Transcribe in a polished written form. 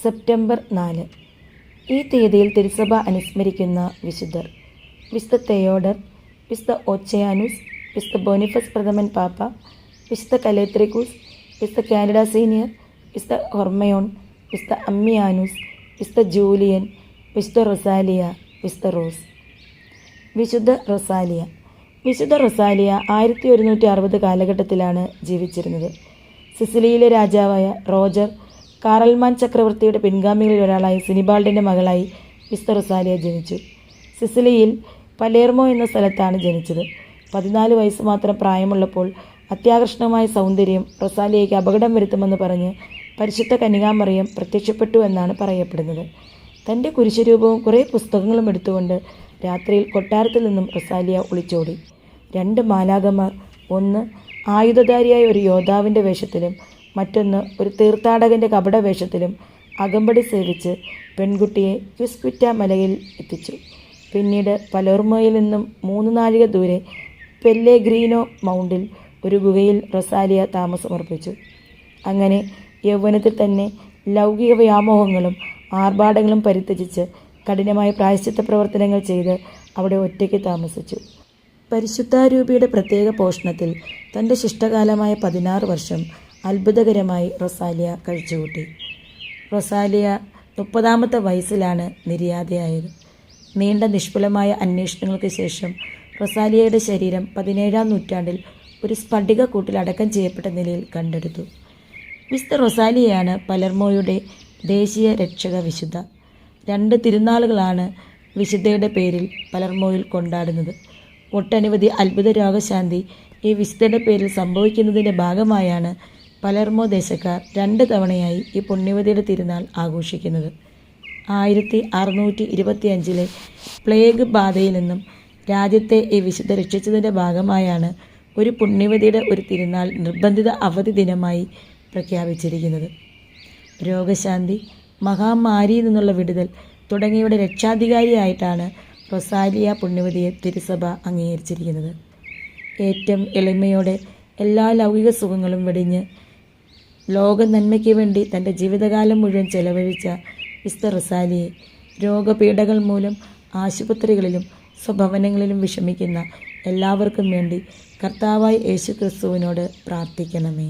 September 4. ഈ തീയതിയിൽ തിരുസഭ അനുസ്മരിക്കുന്ന വിശുദ്ധർ: വിശുദ്ധ തെയോഡർ, വിശുദ്ധ ഓച്ചയാനൂസ്, വിശുദ്ധ ബോനിഫസ് പ്രഥമൻ പാപ്പ, വിശുദ്ധ കലേത്രിക്കൂസ്, വിശുദ്ധ കാനഡ സീനിയർ, വിശുദ്ധ ഹൊർമയോൺ, വിശുദ്ധ അമ്മിയാനൂസ്, വിശുദ്ധ ജൂലിയൻ, വിശുദ്ധ റൊസാലിയ, വിശുദ്ധ റോസ്. വിശുദ്ധ റൊസാലിയ. വിശുദ്ധ റൊസാലിയ 1160 കാലഘട്ടത്തിലാണ് ജീവിച്ചിരുന്നത്. സിസിലിയിലെ രാജാവായ റോജർ കാറൽമാൻ ചക്രവർത്തിയുടെ പിൻഗാമികളിൽ ഒരാളായി സിനിബാൾഡിൻ്റെ മകളായി വിശുദ്ധ റൊസാലിയ ജനിച്ചു. സിസിലിയിൽ പലേർമോ എന്ന സ്ഥലത്താണ് ജനിച്ചത്. 14 വയസ്സ് മാത്രം പ്രായമുള്ളപ്പോൾ അത്യാകർഷണമായ സൗന്ദര്യം റൊസാലിയയ്ക്ക് അപകടം വരുത്തുമെന്ന് പറഞ്ഞ് പരിശുദ്ധ കന്യകാമറിയം പ്രത്യക്ഷപ്പെട്ടു എന്നാണ് പറയപ്പെടുന്നത്. തൻ്റെ കുരിശുരൂപവും കുറേ പുസ്തകങ്ങളും എടുത്തുകൊണ്ട് രാത്രിയിൽ കൊട്ടാരത്തിൽ നിന്നും റൊസാലിയ ഒളിച്ചോടി. 2 മാലാഖമാർ, ഒന്ന് ആയുധധാരിയായ ഒരു യോദ്ധാവിൻ്റെ വേഷത്തിലും മറ്റൊന്ന് ഒരു തീർത്ഥാടകൻ്റെ കപടവേഷത്തിലും അകമ്പടി സേവിച്ച് പെൺകുട്ടിയെ ക്വിസ്ക്വിറ്റ മലയിൽ എത്തിച്ചു. പിന്നീട് പലേർമോയിൽ നിന്നും 3 നാഴിക ദൂരെ പെല്ലേഗ്രീനോ മൗണ്ടിൽ ഒരു ഗുഹയിൽ റൊസാലിയ താമസമർപ്പിച്ചു. അങ്ങനെ യൗവനത്തിൽ തന്നെ ലൗകിക വ്യാമോഹങ്ങളും ആർഭാടങ്ങളും പരിത്യജിച്ച് കഠിനമായ പ്രായശ്ചിത്ത പ്രവർത്തനങ്ങൾ ചെയ്ത് അവിടെ ഒറ്റയ്ക്ക് താമസിച്ചു. പരിശുദ്ധാരൂപിയുടെ പ്രത്യേക പോഷണത്തിൽ തൻ്റെ ശിഷ്ടകാലമായ 16 വർഷം അത്ഭുതകരമായി റൊസാലിയ കഴിച്ചുകൂട്ടി. റൊസാലിയ 30ാമത്തെ വയസ്സിലാണ് നിര്യാതയായത്. നീണ്ട നിഷ്ഫലമായ അന്വേഷണങ്ങൾക്ക് ശേഷം റൊസാലിയയുടെ ശരീരം 17ാം നൂറ്റാണ്ടിൽ ഒരു സ്ഫടികക്കൂട്ടിൽ അടക്കം ചെയ്യപ്പെട്ട നിലയിൽ കണ്ടെടുത്തു. വിശുദ്ധ റൊസാലിയയാണ് പലർമോയുടെ ദേശീയ രക്ഷക വിശുദ്ധ. 2 തിരുനാളുകളാണ് വിശുദ്ധയുടെ പേരിൽ പലർമോയിൽ കൊണ്ടാടുന്നത്. ഒട്ടനവധി അത്ഭുത രോഗശാന്തി ഈ വിശുദ്ധയുടെ പേരിൽ സംഭവിക്കുന്നതിൻ്റെ ഭാഗമായാണ് പലർമോ ദേശക്കാർ 2 തവണയായി ഈ പുണ്യവതിയുടെ തിരുനാൾ ആഘോഷിക്കുന്നത്. 1625 പ്ലേഗ് ബാധയിൽ നിന്നും രാജ്യത്തെ ഈ വിശുദ്ധ രക്ഷിച്ചതിൻ്റെ ഭാഗമായാണ് ഒരു പുണ്യവതിയുടെ ഒരു തിരുനാൾ നിർബന്ധിത അവധി ദിനമായി പ്രഖ്യാപിച്ചിരിക്കുന്നത്. രോഗശാന്തി, മഹാമാരിയിൽ നിന്നുള്ള വിടുതൽ തുടങ്ങിയവയുടെ രക്ഷാധികാരിയായിട്ടാണ് റൊസാലിയ പുണ്യവതിയെ തിരുസഭ അംഗീകരിച്ചിരിക്കുന്നത്. ഏറ്റവും എളിമയോടെ എല്ലാ ലൗകിക സുഖങ്ങളും വെടിഞ്ഞ് ലോക നന്മയ്ക്ക് വേണ്ടി തൻ്റെ ജീവിതകാലം മുഴുവൻ ചെലവഴിച്ച വിശുദ്ധ റൊസാലിയെ രോഗപീഠകൾ മൂലം ആശുപത്രികളിലും സ്വഭവനങ്ങളിലും വിഷമിക്കുന്ന എല്ലാവർക്കും വേണ്ടി കർത്താവായ യേശു ക്രിസ്തുവിനോട് പ്രാർത്ഥിക്കണമേ.